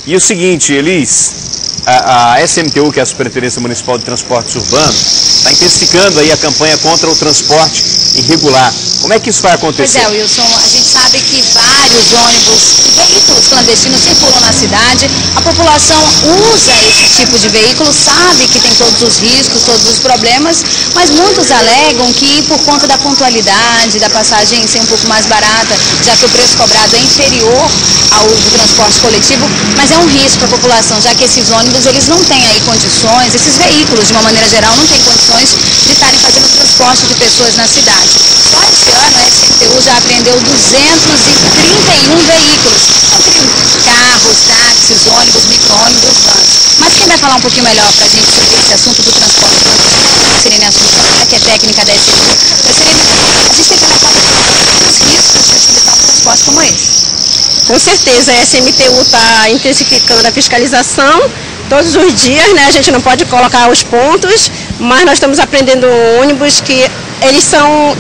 E o seguinte, Elis, a SMTU, que é a Superintendência Municipal de Transportes Urbanos, está intensificando aí a campanha contra o transporte irregular. Como é que isso vai acontecer? Pois é, Wilson, a gente sabe que vários ônibus, veículos clandestinos circulam na cidade. A população usa esse tipo de veículo, sabe que tem todos os riscos, todos os problemas, mas muitos alegam que por conta da pontualidade, da passagem ser um pouco mais barata, já que o preço cobrado é inferior ao do transporte coletivo, mas é um risco para a população, já que esses ônibus, eles não têm aí condições, esses veículos, de uma maneira geral, não têm condições de estarem fazendo transporte de pessoas na cidade. Só esse ano a SMTU já apreendeu 231 veículos, entre carros, táxis, ônibus, micro-ônibus, vans. Mas quem vai falar um pouquinho melhor para a gente sobre esse assunto do transporte coletivo, Sirene Assunção, que é técnica da SMTU. Sirene, a gente tem que alertar os riscos de utilizar um transporte como esse. Com certeza, a SMTU está intensificando a fiscalização todos os dias, né? A gente não pode colocar os pontos, mas nós estamos aprendendo ônibus que eles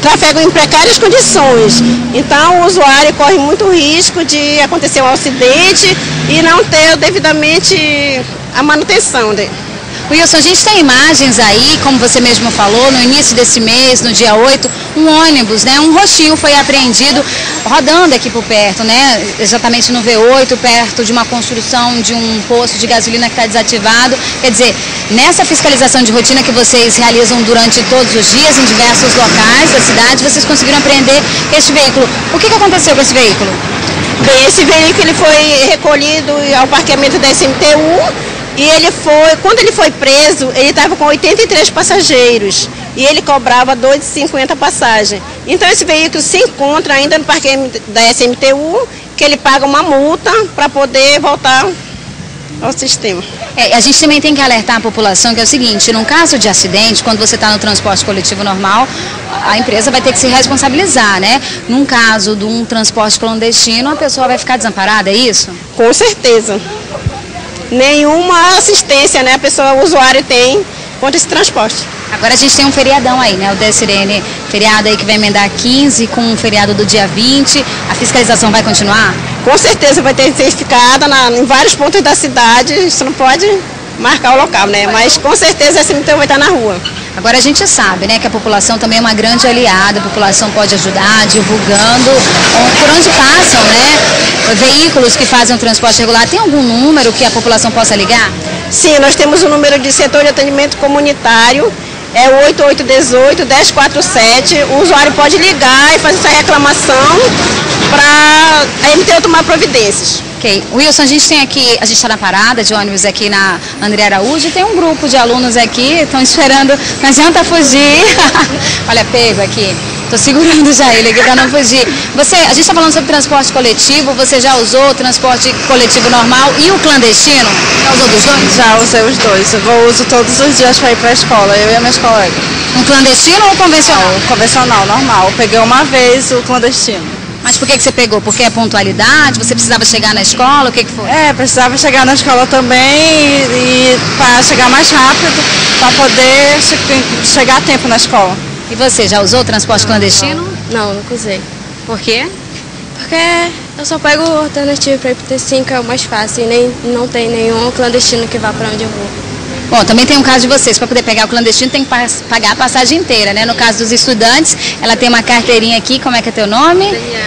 trafegam em precárias condições. Então o usuário corre muito risco de acontecer um acidente e não ter devidamente a manutenção dele. Wilson, a gente tem imagens aí, como você mesmo falou, no início desse mês, no dia 8, um ônibus, né, um roxinho foi apreendido rodando aqui por perto, né, exatamente no V8, perto de uma construção de um posto de gasolina que está desativado. Quer dizer, nessa fiscalização de rotina que vocês realizam durante todos os dias, em diversos locais da cidade, vocês conseguiram apreender este veículo. O que aconteceu com esse veículo? Bem, esse veículo ele foi recolhido ao parqueamento da SMTU. E quando ele foi preso, ele estava com 83 passageiros e ele cobrava R$ 2,50 a passagem. Então esse veículo se encontra ainda no parqueamento da SMTU, que ele paga uma multa para poder voltar ao sistema. A gente também tem que alertar a população que é o seguinte, num caso de acidente, quando você está no transporte coletivo normal, a empresa vai ter que se responsabilizar, né? Num caso de um transporte clandestino, a pessoa vai ficar desamparada, é isso? Com certeza. Nenhuma assistência, né, o usuário tem contra esse transporte. Agora a gente tem um feriadão aí, né, o da Sirene, feriado aí que vai emendar 15 com o feriado do dia 20, a fiscalização vai continuar? Com certeza vai ter intensificada em vários pontos da cidade, isso não pode marcar o local, né, mas com certeza a SMTU vai estar na rua. Agora a gente sabe, né, que a população também é uma grande aliada, a população pode ajudar divulgando por onde passam, né, veículos que fazem o transporte regular. Tem algum número que a população possa ligar? Sim, nós temos o número de setor de atendimento comunitário, é o 8818-1047. O usuário pode ligar e fazer essa reclamação para a MTU tomar providências. Ok. Wilson, a gente está na parada de ônibus aqui na André Araújo, tem um grupo de alunos aqui, estão esperando, não adianta fugir. Olha, pego aqui. Estou segurando já ele aqui para não fugir. A gente está falando sobre transporte coletivo, você já usou o transporte coletivo normal e o clandestino? Já usou dos dois? Já usei os dois. Eu uso todos os dias para ir para a escola, eu e a minha colega. Um clandestino ou convencional? Não, convencional, normal. Eu peguei uma vez o clandestino. Mas por que você pegou? Porque é pontualidade? Você precisava chegar na escola? O que foi? Precisava chegar na escola também e para chegar mais rápido, para poder chegar a tempo na escola. E você, já usou o transporte clandestino? Não, nunca usei. Por quê? Porque eu só pego o alternativo para ir pro T5, é o mais fácil, e não tem nenhum clandestino que vá para onde eu vou. Bom, também tem um caso de vocês, para poder pegar o clandestino tem que pagar a passagem inteira, né? No caso dos estudantes, ela tem uma carteirinha aqui, como é que é teu nome?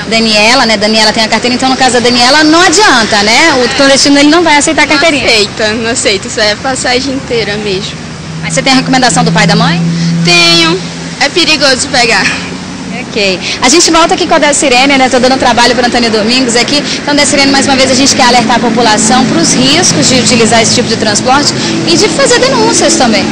Daniela, né? Daniela tem a carteira, então no caso da Daniela não adianta, né? O clandestino ele não vai aceitar a carteirinha. Não aceita, isso é passagem inteira mesmo. Mas você tem a recomendação do pai e da mãe? Tenho, é perigoso pegar. Ok. A gente volta aqui com a da Sirene, né? Estou dando trabalho para Antônio Domingos aqui. Então, da Sirene, mais uma vez, a gente quer alertar a população para os riscos de utilizar esse tipo de transporte e de fazer denúncias também.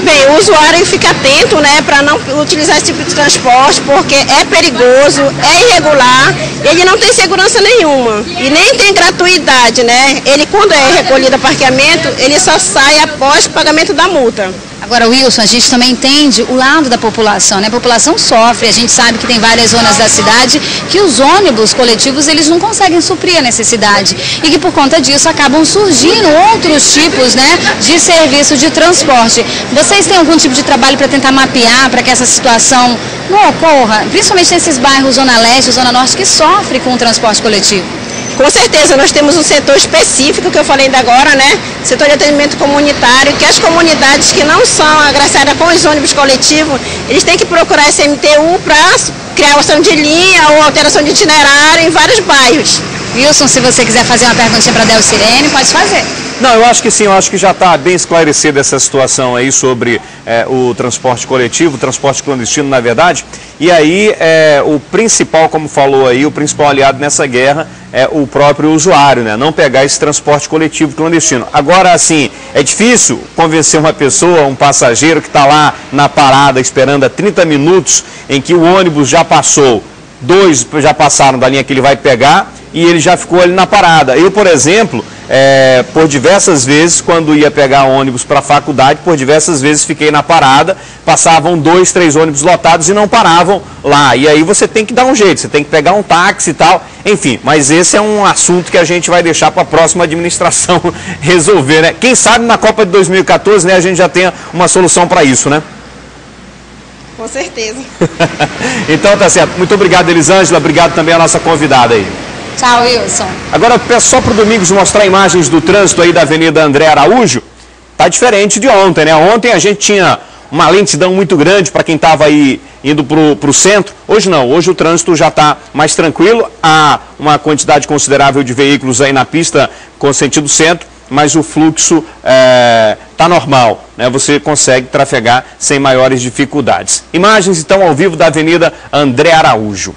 Bem, o usuário fica atento, né, para não utilizar esse tipo de transporte, porque é perigoso, é irregular, ele não tem segurança nenhuma e nem tem gratuidade, né? Ele, quando é recolhido a parqueamento, ele só sai após o pagamento da multa. Agora, Wilson, a gente também entende o lado da população, né? A população sofre, a gente sabe que tem várias zonas da cidade que os ônibus coletivos, eles não conseguem suprir a necessidade e que por conta disso acabam surgindo outros tipos, né, de serviço de transporte. Vocês têm algum tipo de trabalho para tentar mapear, para que essa situação não ocorra, principalmente nesses bairros Zona Leste, Zona Norte, que sofrem com o transporte coletivo? Com certeza, nós temos um setor específico, que eu falei ainda agora, né? Setor de atendimento comunitário, que as comunidades que não são agraciadas com os ônibus coletivos, eles têm que procurar esse MTU para criação de linha ou alteração de itinerário em vários bairros. Wilson, se você quiser fazer uma perguntinha para Delcirene, pode fazer. Não, eu acho que sim, eu acho que já está bem esclarecida essa situação aí sobre o transporte coletivo, o transporte clandestino, na verdade. E aí, o principal, como falou aí, o principal aliado nessa guerra é o próprio usuário, né? Não pegar esse transporte coletivo clandestino. Agora, assim, é difícil convencer uma pessoa, um passageiro que está lá na parada esperando há 30 minutos, em que o ônibus já passou, 2 já passaram da linha que ele vai pegar e ele já ficou ali na parada. Eu, por exemplo, por diversas vezes, quando ia pegar ônibus para a faculdade, por diversas vezes fiquei na parada, passavam 2, 3 ônibus lotados e não paravam lá. E aí você tem que dar um jeito, você tem que pegar um táxi e tal, enfim. Mas esse é um assunto que a gente vai deixar para a próxima administração resolver, né? Quem sabe na Copa de 2014, né, a gente já tenha uma solução para isso, né? Com certeza. Então tá certo. Muito obrigado, Elisângela. Obrigado também à nossa convidada aí. Tchau, Wilson. Agora, peço só para o Domingos mostrar imagens do trânsito aí da Avenida André Araújo. Tá diferente de ontem, né? Ontem a gente tinha uma lentidão muito grande para quem estava aí indo para o centro. Hoje não, hoje o trânsito já está mais tranquilo. Há uma quantidade considerável de veículos aí na pista com sentido centro, mas o fluxo está normal, né? Você consegue trafegar sem maiores dificuldades. Imagens então ao vivo da Avenida André Araújo.